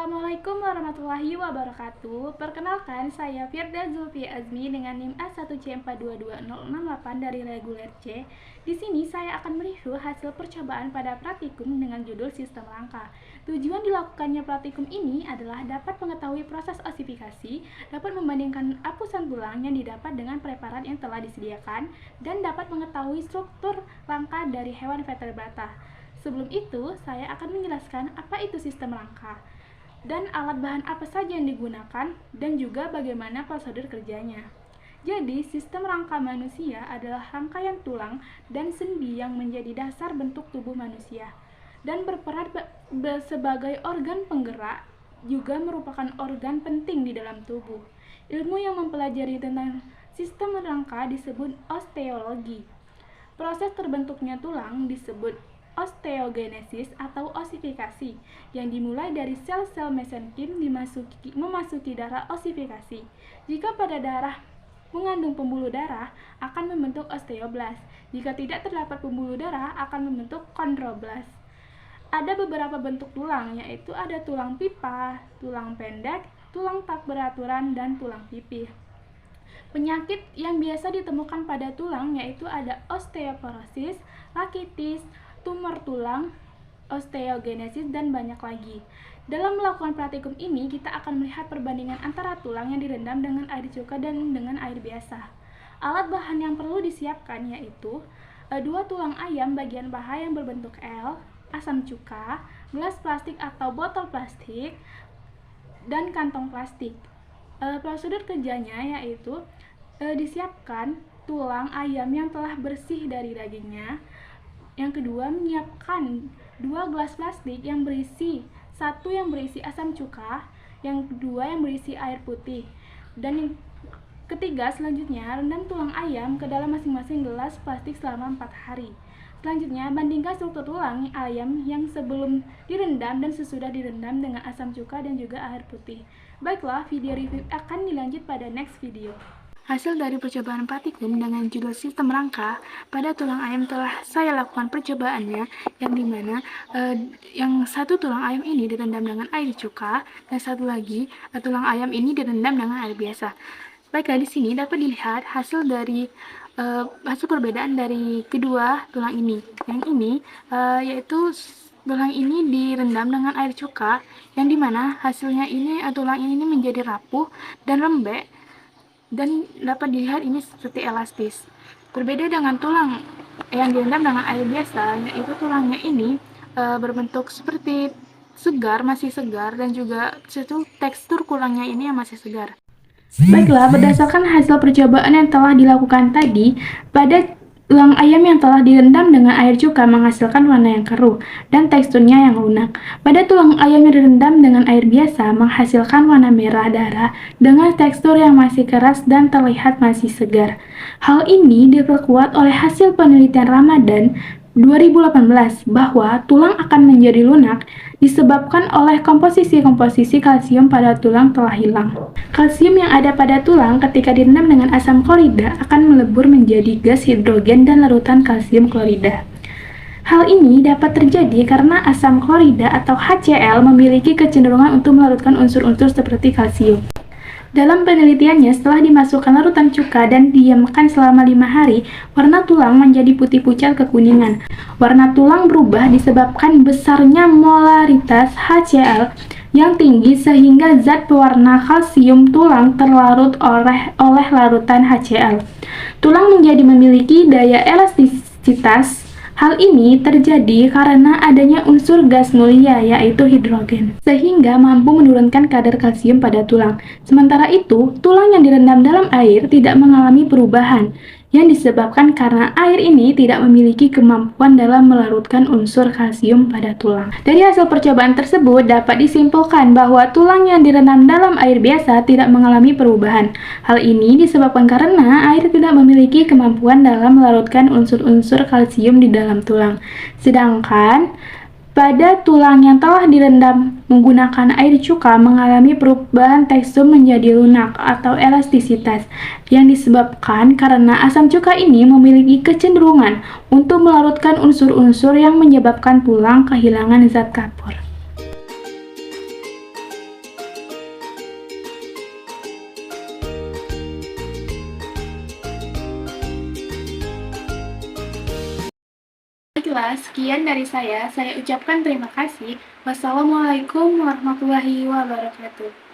Assalamualaikum warahmatullahi wabarakatuh. Perkenalkan, saya Firda Zulfi Azmi dengan NIM A1C422068 dari reguler C. Di sini saya akan mereview hasil percobaan pada praktikum dengan judul sistem rangka. Tujuan dilakukannya praktikum ini adalah dapat mengetahui proses osifikasi, dapat membandingkan apusan tulang yang didapat dengan preparat yang telah disediakan, dan dapat mengetahui struktur rangka dari hewan vertebrata. Sebelum itu, saya akan menjelaskan apa itu sistem rangka dan alat bahan apa saja yang digunakan dan juga bagaimana prosedur kerjanya. Jadi, sistem rangka manusia adalah rangkaian tulang dan sendi yang menjadi dasar bentuk tubuh manusia dan berperan sebagai organ penggerak, juga merupakan organ penting di dalam tubuh. Ilmu yang mempelajari tentang sistem rangka disebut osteologi. Proses terbentuknya tulang disebut osteogenesis atau osifikasi, yang dimulai dari sel-sel mesenkim memasuki darah osifikasi. Jika pada darah mengandung pembuluh darah, akan membentuk osteoblast. Jika tidak terdapat pembuluh darah, akan membentuk kondroblast. Ada beberapa bentuk tulang, yaitu ada tulang pipa, tulang pendek, tulang tak beraturan, dan tulang pipih. Penyakit yang biasa ditemukan pada tulang yaitu ada osteoporosis, rakitis, tumor tulang, osteogenesis, dan banyak lagi. Dalam melakukan praktikum ini, kita akan melihat perbandingan antara tulang yang direndam dengan air cuka dan dengan air biasa. Alat bahan yang perlu disiapkan yaitu 2 tulang ayam bagian paha yang berbentuk L, asam cuka, gelas plastik atau botol plastik, dan kantong plastik. Prosedur kerjanya yaitu disiapkan tulang ayam yang telah bersih dari dagingnya. Yang kedua, menyiapkan 2 gelas plastik yang berisi, satu yang berisi asam cuka, yang kedua yang berisi air putih. Dan yang ketiga, selanjutnya rendam tulang ayam ke dalam masing-masing gelas plastik selama 4 hari. Selanjutnya, bandingkan struktur tulang ayam yang sebelum direndam dan sesudah direndam dengan asam cuka dan juga air putih. Baiklah, video review akan dilanjut pada next video. Hasil dari percobaan praktikum dengan judul sistem rangka pada tulang ayam telah saya lakukan percobaannya, yang dimana yang satu tulang ayam ini direndam dengan air cuka dan satu lagi tulang ayam ini direndam dengan air biasa. Baiklah, di sini dapat dilihat hasil dari hasil perbedaan dari kedua tulang ini. Yang ini yaitu tulang ini direndam dengan air cuka, yang dimana hasilnya ini tulang ini menjadi rapuh dan lembek, dan dapat dilihat ini seperti elastis. Berbeda dengan tulang yang direndam dengan air biasa, yaitu tulangnya ini berbentuk seperti segar, masih segar, dan juga tekstur kulangnya ini yang masih segar. Baiklah, berdasarkan hasil percobaan yang telah dilakukan tadi, pada tulang ayam yang telah direndam dengan air cuka menghasilkan warna yang keruh dan teksturnya yang lunak. Pada tulang ayam yang direndam dengan air biasa menghasilkan warna merah darah dengan tekstur yang masih keras dan terlihat masih segar. Hal ini diperkuat oleh hasil penelitian Ramadan 2018 bahwa tulang akan menjadi lunak disebabkan oleh komposisi kalsium pada tulang telah hilang. Kalsium yang ada pada tulang ketika direndam dengan asam klorida akan melebur menjadi gas hidrogen dan larutan kalsium klorida. Hal ini dapat terjadi karena asam klorida atau HCl memiliki kecenderungan untuk melarutkan unsur-unsur seperti kalsium. Dalam penelitiannya, setelah dimasukkan larutan cuka dan didiamkan selama 5 hari, warna tulang menjadi putih pucat kekuningan. Warna tulang berubah disebabkan besarnya molaritas HCl yang tinggi sehingga zat pewarna kalsium tulang terlarut oleh larutan HCl. Tulang menjadi memiliki daya elastisitas. Hal ini terjadi karena adanya unsur gas mulia yaitu hidrogen, sehingga mampu menurunkan kadar kalsium pada tulang. Sementara itu, tulang yang direndam dalam air tidak mengalami perubahan, yang disebabkan karena air ini tidak memiliki kemampuan dalam melarutkan unsur kalsium pada tulang. Dari hasil percobaan tersebut dapat disimpulkan bahwa tulang yang direndam dalam air biasa tidak mengalami perubahan. Hal ini disebabkan karena air tidak memiliki kemampuan dalam melarutkan unsur-unsur kalsium di dalam tulang. Sedangkan pada tulang yang telah direndam menggunakan air cuka mengalami perubahan tekstur menjadi lunak atau elastisitas, yang disebabkan karena asam cuka ini memiliki kecenderungan untuk melarutkan unsur-unsur yang menyebabkan tulang kehilangan zat kapur. Baiklah, sekian dari saya. Saya ucapkan terima kasih. Wassalamualaikum warahmatullahi wabarakatuh.